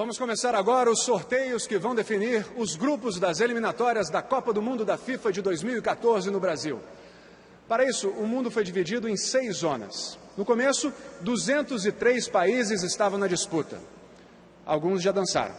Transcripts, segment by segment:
Vamos começar agora os sorteios que vão definir os grupos das eliminatórias da Copa do Mundo da FIFA de 2014 no Brasil. Para isso, o mundo foi dividido em 6 zonas. No começo, 203 países estavam na disputa. Alguns já dançaram.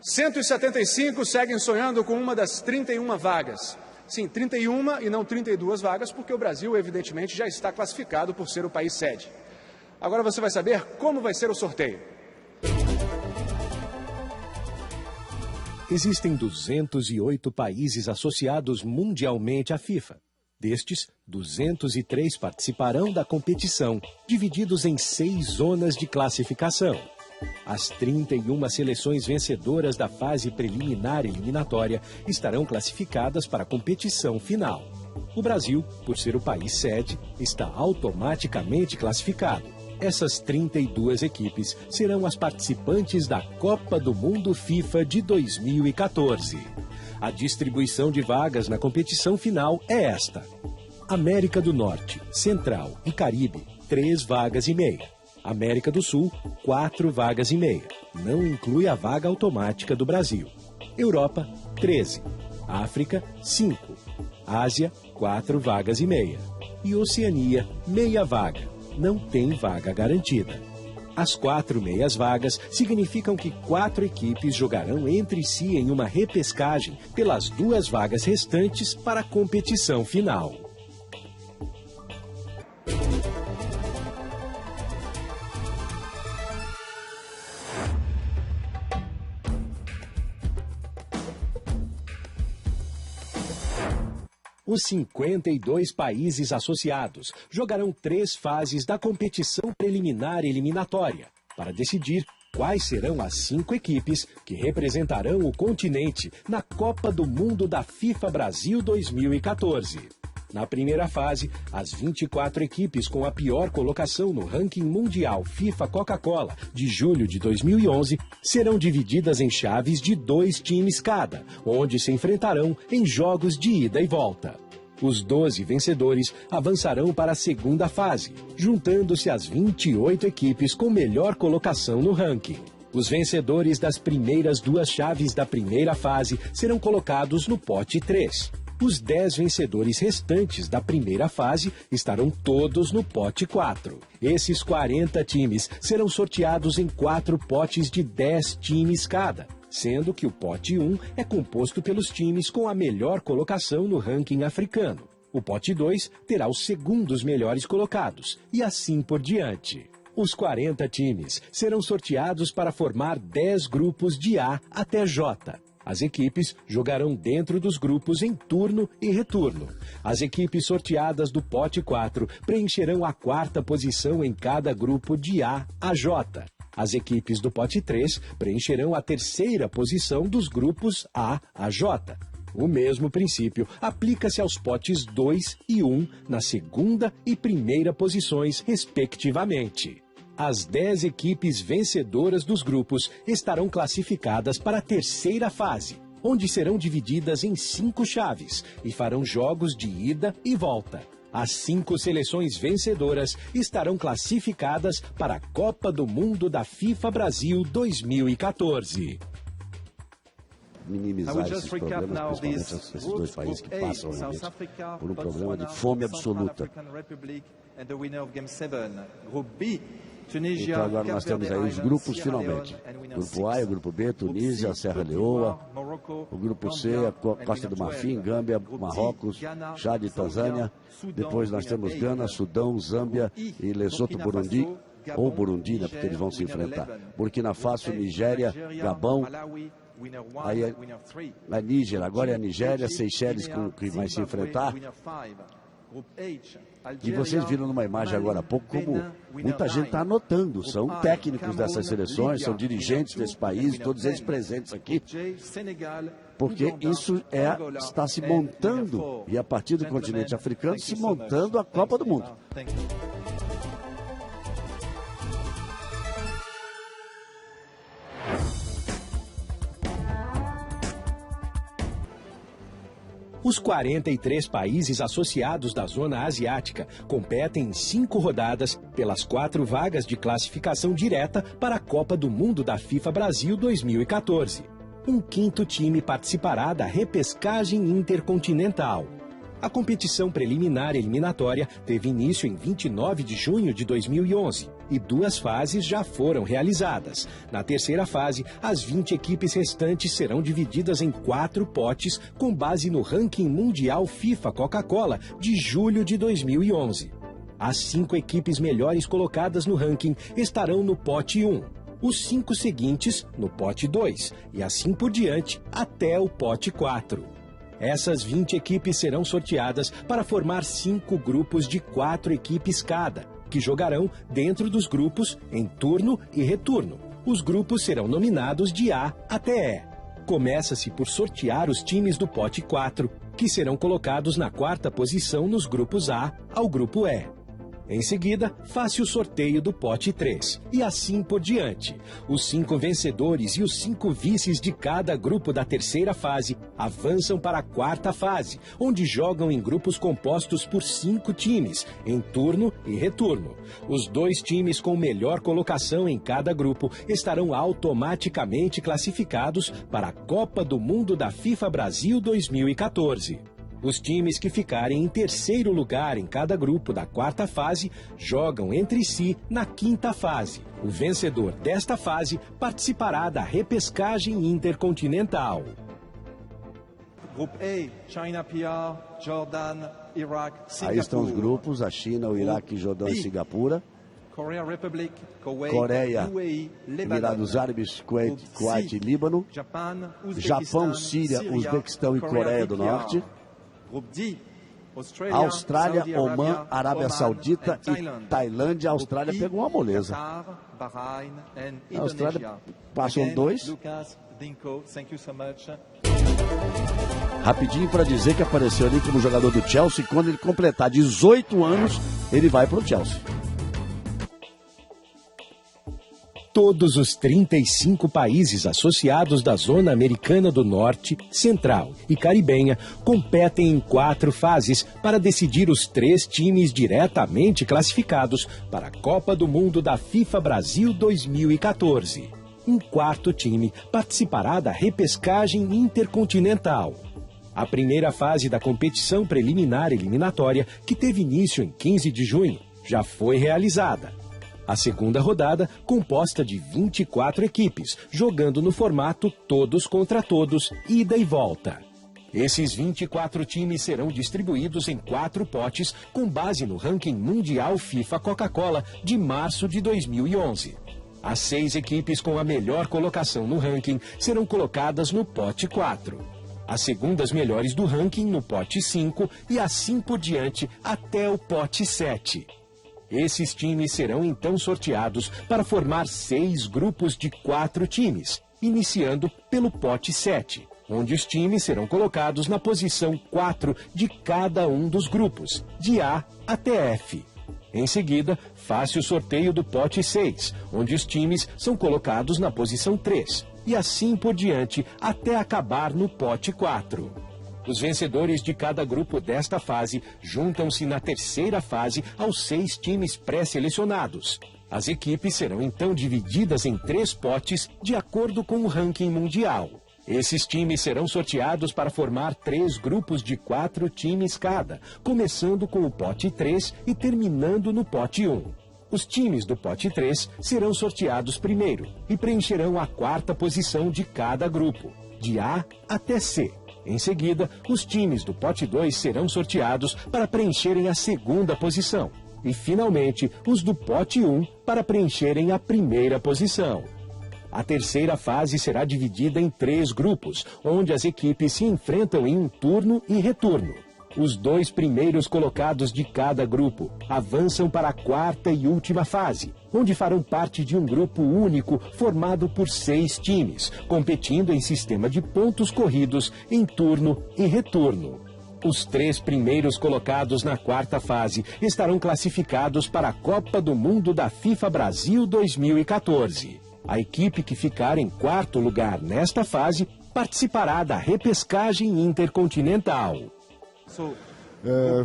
175 seguem sonhando com uma das 31 vagas. Sim, 31 e não 32 vagas, porque o Brasil, evidentemente, já está classificado por ser o país sede. Agora você vai saber como vai ser o sorteio. Existem 208 países associados mundialmente à FIFA. Destes, 203 participarão da competição, divididos em 6 zonas de classificação. As 31 seleções vencedoras da fase preliminar eliminatória estarão classificadas para a competição final. O Brasil, por ser o país sede, está automaticamente classificado. Essas 32 equipes serão as participantes da Copa do Mundo FIFA de 2014. A distribuição de vagas na competição final é esta: América do Norte, Central e Caribe, 3 vagas e meia. América do Sul, 4 vagas e meia. Não inclui a vaga automática do Brasil. Europa, 13. África, 5. Ásia, 4 vagas e meia. E Oceania, meia vaga. Não tem vaga garantida. As 4 meias vagas significam que 4 equipes jogarão entre si em uma repescagem pelas 2 vagas restantes para a competição final. Os 52 países associados jogarão 3 fases da competição preliminar eliminatória, para decidir quais serão as 5 equipes que representarão o continente na Copa do Mundo da FIFA Brasil 2014. Na primeira fase, as 24 equipes com a pior colocação no ranking mundial FIFA Coca-Cola de julho de 2011 serão divididas em chaves de 2 times cada, onde se enfrentarão em jogos de ida e volta. Os 12 vencedores avançarão para a segunda fase, juntando-se às 28 equipes com melhor colocação no ranking. Os vencedores das primeiras 2 chaves da primeira fase serão colocados no pote 3. Os 10 vencedores restantes da primeira fase estarão todos no pote 4. Esses 40 times serão sorteados em 4 potes de 10 times cada, sendo que o pote 1 é composto pelos times com a melhor colocação no ranking africano. O pote 2 terá os segundos melhores colocados, e assim por diante. Os 40 times serão sorteados para formar 10 grupos de A até J. As equipes jogarão dentro dos grupos em turno e retorno. As equipes sorteadas do pote 4 preencherão a 4ª posição em cada grupo de A a J. As equipes do pote 3 preencherão a 3ª posição dos grupos A a J. O mesmo princípio aplica-se aos potes 2 e 1 na 2ª e 1ª posições, respectivamente. As 10 equipes vencedoras dos grupos estarão classificadas para a 3ª fase, onde serão divididas em 5 chaves e farão jogos de ida e volta. As 5 seleções vencedoras estarão classificadas para a Copa do Mundo da FIFA Brasil 2014. Minimizar esses problemas, principalmente esses 2 países que passam por um problema de fome absoluta. Então agora nós temos aí os grupos finalmente. Grupo A e o Grupo B, Tunísia, Serra Leoa. O Grupo C, a Costa do Marfim, Gâmbia, Marrocos, Chad e Tanzânia. Depois nós temos Gana, Sudão, Zâmbia e Lesoto, Burundi. Ou Burundi, né, porque eles vão se enfrentar. Burkina Faso, Nigéria, Gabão. Aí é Níger, agora é a Nigéria, Seychelles que vai se enfrentar. E vocês viram numa imagem agora há pouco como muita gente está anotando. São técnicos dessas seleções, são dirigentes desse país, todos eles presentes aqui. Porque isso está se montando, e a partir do continente africano, se montando a Copa do Mundo. Os 43 países associados da zona asiática competem em 5 rodadas pelas 4 vagas de classificação direta para a Copa do Mundo da FIFA Brasil 2014. Um 5º time participará da repescagem intercontinental. A competição preliminar eliminatória teve início em 29 de junho de 2011 e 2 fases já foram realizadas. Na terceira fase, as 20 equipes restantes serão divididas em 4 potes com base no ranking mundial FIFA Coca-Cola de julho de 2011. As 5 equipes melhores colocadas no ranking estarão no pote 1. Os 5 seguintes no pote 2 e assim por diante até o pote 4. Essas 20 equipes serão sorteadas para formar 5 grupos de 4 equipes cada, que jogarão dentro dos grupos em turno e retorno. Os grupos serão nominados de A até E. Começa-se por sortear os times do pote 4, que serão colocados na 4ª posição nos grupos A ao grupo E. Em seguida, faça o sorteio do pote 3, e assim por diante. Os 5 vencedores e os 5 vices de cada grupo da terceira fase avançam para a 4ª fase, onde jogam em grupos compostos por 5 times, em turno e retorno. Os 2 times com melhor colocação em cada grupo estarão automaticamente classificados para a Copa do Mundo da FIFA Brasil 2014. Os times que ficarem em terceiro lugar em cada grupo da 4ª fase jogam entre si na 5ª fase. O vencedor desta fase participará da repescagem intercontinental. Grupo A, China, PR, Jordan, Iraque, Singapura. Aí estão os grupos, a China, o Iraque, Jordão e Singapura. Coreia, Republic, Kuwait, Coreia, UAE, Emirados Árabes, Kuwait e Líbano. Japão, Síria, Uzbequistão e Coreia do Norte. Austrália, Omã, Arábia Saudita e Tailândia. A Austrália pegou uma moleza. A Austrália passou 2. Rapidinho para dizer que apareceu ali como jogador do Chelsea. Quando ele completar 18 anos, ele vai para o Chelsea. Todos os 35 países associados da Zona Americana do Norte, Central e Caribenha competem em 4 fases para decidir os 3 times diretamente classificados para a Copa do Mundo da FIFA Brasil 2014. Um 4º time participará da repescagem intercontinental. A primeira fase da competição preliminar eliminatória, que teve início em 15 de junho, já foi realizada. A segunda rodada, composta de 24 equipes, jogando no formato todos contra todos, ida e volta. Esses 24 times serão distribuídos em 4 potes com base no ranking mundial FIFA Coca-Cola de março de 2011. As 6 equipes com a melhor colocação no ranking serão colocadas no pote 4. As segundas melhores do ranking no pote 5 e assim por diante até o pote 7. Esses times serão então sorteados para formar 6 grupos de 4 times, iniciando pelo pote 7, onde os times serão colocados na posição 4 de cada um dos grupos, de A até F. Em seguida, faça o sorteio do pote 6, onde os times são colocados na posição 3, e assim por diante até acabar no pote 4. Os vencedores de cada grupo desta fase juntam-se na terceira fase aos 6 times pré-selecionados. As equipes serão então divididas em 3 potes de acordo com o ranking mundial. Esses times serão sorteados para formar 3 grupos de 4 times cada, começando com o pote 3 e terminando no pote 1. Os times do pote 3 serão sorteados primeiro e preencherão a 4ª posição de cada grupo, de A até C. Em seguida, os times do pote 2 serão sorteados para preencherem a 2ª posição. E, finalmente, os do pote 1 para preencherem a 1ª posição. A terceira fase será dividida em 3 grupos, onde as equipes se enfrentam em um turno e retorno. Os 2 primeiros colocados de cada grupo avançam para a 4ª e última fase, onde farão parte de um grupo único formado por 6 times, competindo em sistema de pontos corridos em turno e retorno. Os 3 primeiros colocados na 4ª fase estarão classificados para a Copa do Mundo da FIFA Brasil 2014. A equipe que ficar em 4º lugar nesta fase participará da repescagem intercontinental.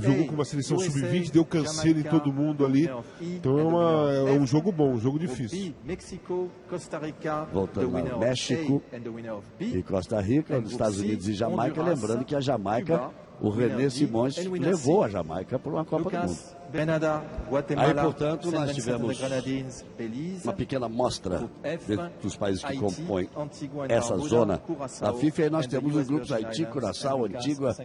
Jogou com uma seleção sub-20, deu canseira em todo mundo ali. Então é um jogo bom, um jogo difícil. Voltando ao México e Costa Rica, os Estados Unidos e Jamaica. Lembrando que a Jamaica, o René Simões levou a Jamaica para uma Copa do Mundo. Aí, portanto, nós tivemos uma pequena amostra dos países que compõem essa zona da FIFA. E aí nós temos os grupos Haiti, Curaçao, Antigua.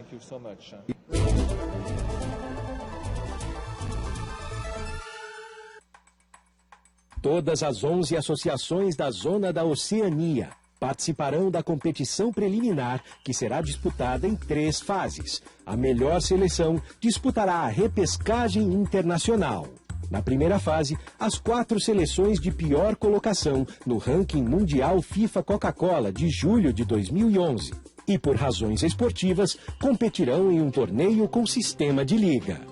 Todas as 11 associações da Zona da Oceania participarão da competição preliminar, que será disputada em 3 fases. A melhor seleção disputará a repescagem internacional. Na primeira fase, as 4 seleções de pior colocação no ranking mundial FIFA Coca-Cola de julho de 2011 e, por razões esportivas, competirão em um torneio com sistema de liga.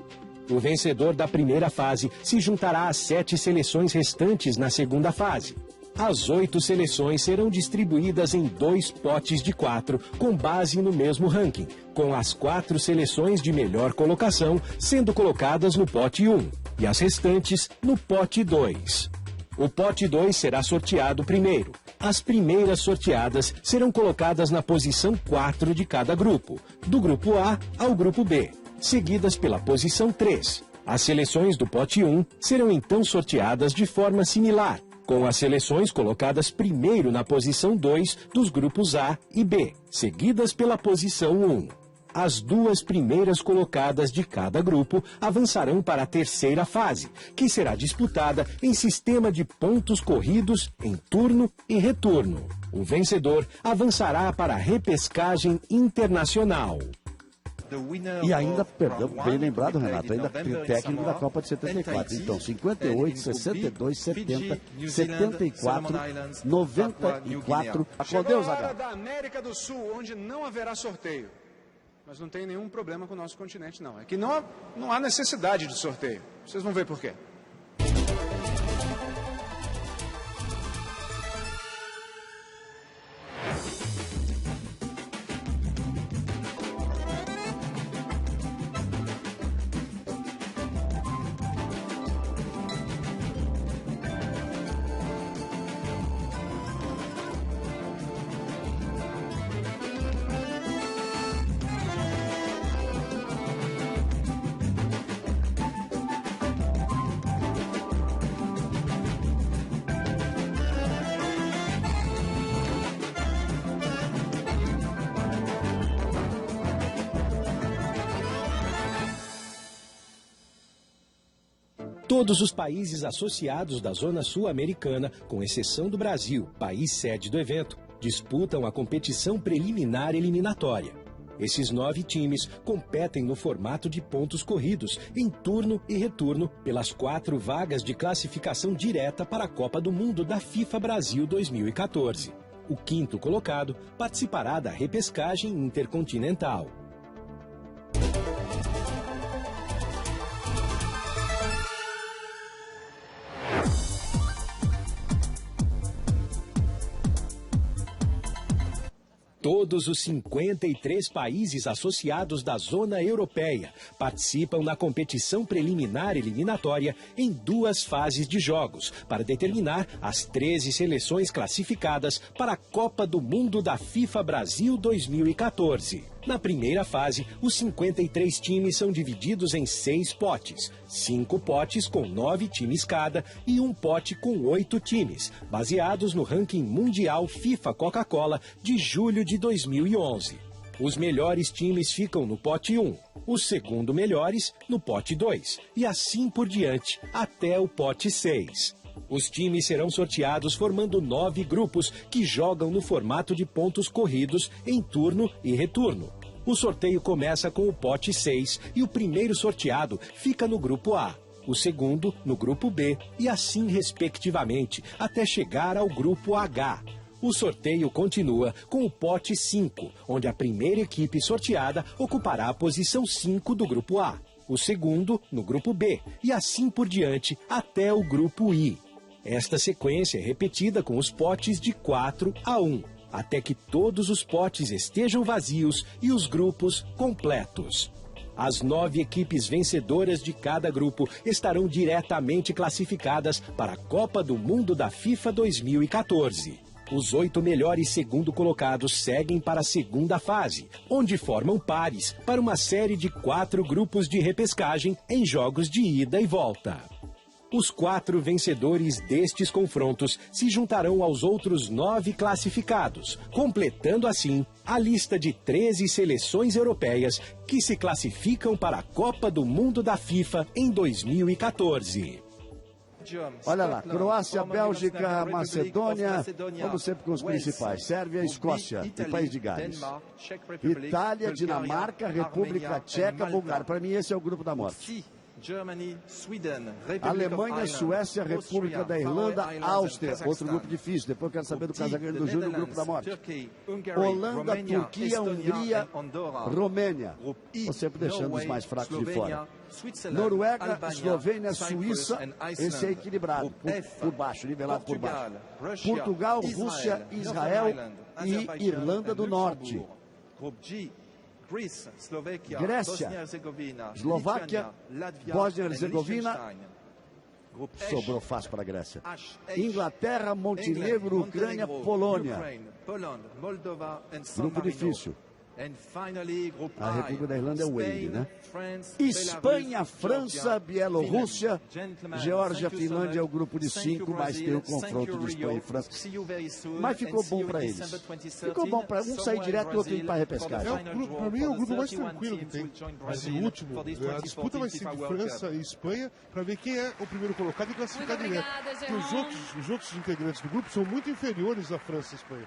O vencedor da primeira fase se juntará às 7 seleções restantes na segunda fase. As 8 seleções serão distribuídas em 2 potes de 4, com base no mesmo ranking, com as 4 seleções de melhor colocação sendo colocadas no pote 1 e as restantes no pote 2. O pote 2 será sorteado primeiro. As primeiras sorteadas serão colocadas na posição 4 de cada grupo, do grupo A ao grupo B, seguidas pela posição 3. As seleções do pote 1 serão então sorteadas de forma similar, com as seleções colocadas primeiro na posição 2 dos grupos A e B, seguidas pela posição 1. As 2 primeiras colocadas de cada grupo avançarão para a terceira fase, que será disputada em sistema de pontos corridos em turno e retorno. O vencedor avançará para a repescagem internacional. E ainda, perdão, bem lembrado, Renato, ainda técnico da Copa de 74. Então, 58, 62, 70, 74, 94. Com Deus, Agora da América do Sul, onde não haverá sorteio. Mas não tem nenhum problema com o nosso continente, não. É que não há necessidade de sorteio. Vocês vão ver por quê. Todos os países associados da Zona Sul-Americana, com exceção do Brasil, país sede do evento, disputam a competição preliminar eliminatória. Esses 9 times competem no formato de pontos corridos, em turno e retorno, pelas 4 vagas de classificação direta para a Copa do Mundo da FIFA Brasil 2014. O 5º colocado participará da repescagem intercontinental. Todos os 53 países associados da Zona Europeia participam na competição preliminar eliminatória em 2 fases de jogos, para determinar as 13 seleções classificadas para a Copa do Mundo da FIFA Brasil 2014. Na primeira fase, os 53 times são divididos em 6 potes, 5 potes com 9 times cada e 1 pote com 8 times, baseados no ranking mundial FIFA Coca-Cola de julho de 2011. Os melhores times ficam no pote 1, os segundo melhores no pote 2 e assim por diante até o pote 6. Os times serão sorteados formando 9 grupos que jogam no formato de pontos corridos em turno e retorno. O sorteio começa com o pote 6 e o primeiro sorteado fica no grupo A, o segundo no grupo B e assim respectivamente, até chegar ao grupo H. O sorteio continua com o pote 5, onde a primeira equipe sorteada ocupará a posição 5 do grupo A, o segundo no grupo B e assim por diante até o grupo I. Esta sequência é repetida com os potes de 4 a 1, até que todos os potes estejam vazios e os grupos completos. As 9 equipes vencedoras de cada grupo estarão diretamente classificadas para a Copa do Mundo da FIFA 2014. Os 8 melhores segundo colocados seguem para a segunda fase, onde formam pares para uma série de 4 grupos de repescagem em jogos de ida e volta. Os 4 vencedores destes confrontos se juntarão aos outros 9 classificados, completando assim a lista de 13 seleções europeias que se classificam para a Copa do Mundo da FIFA em 2014. Olha lá, Croácia, Bélgica, Macedônia, vamos sempre com os principais. Sérvia, Escócia e País de Gales. Itália, Dinamarca, República Tcheca, Bulgária. Para mim esse é o grupo da morte. Alemanha, Suécia, República da Irlanda, Áustria, outro grupo difícil. Depois eu quero saber do Casagrande do Júnior, o grupo da morte. Holanda, Turquia, Hungria, Romênia. Estou sempre deixando os mais fracos de fora. Noruega, Eslovênia, Suíça, esse é equilibrado, por baixo, nivelado por baixo. Portugal, Rússia, Israel e Irlanda do Norte. Grécia, Eslováquia, Bósnia e Herzegovina, sobrou fácil para a Grécia. Inglaterra, Montenegro, Ucrânia, Polônia. Grupo difícil. A República da Irlanda é o Wales, né? Espanha, França, Bielorrússia, Geórgia, Finlândia é o grupo de 5, mas tem o confronto de Espanha e França. Mas ficou bom para eles. Ficou bom para um sair direto e outro ir para a repescagem. Para mim é o grupo mais tranquilo que tem. Esse último, a disputa vai ser de França e Espanha para ver quem é o primeiro colocado e classificar direto. Porque os outros integrantes do grupo são muito inferiores à França e à Espanha.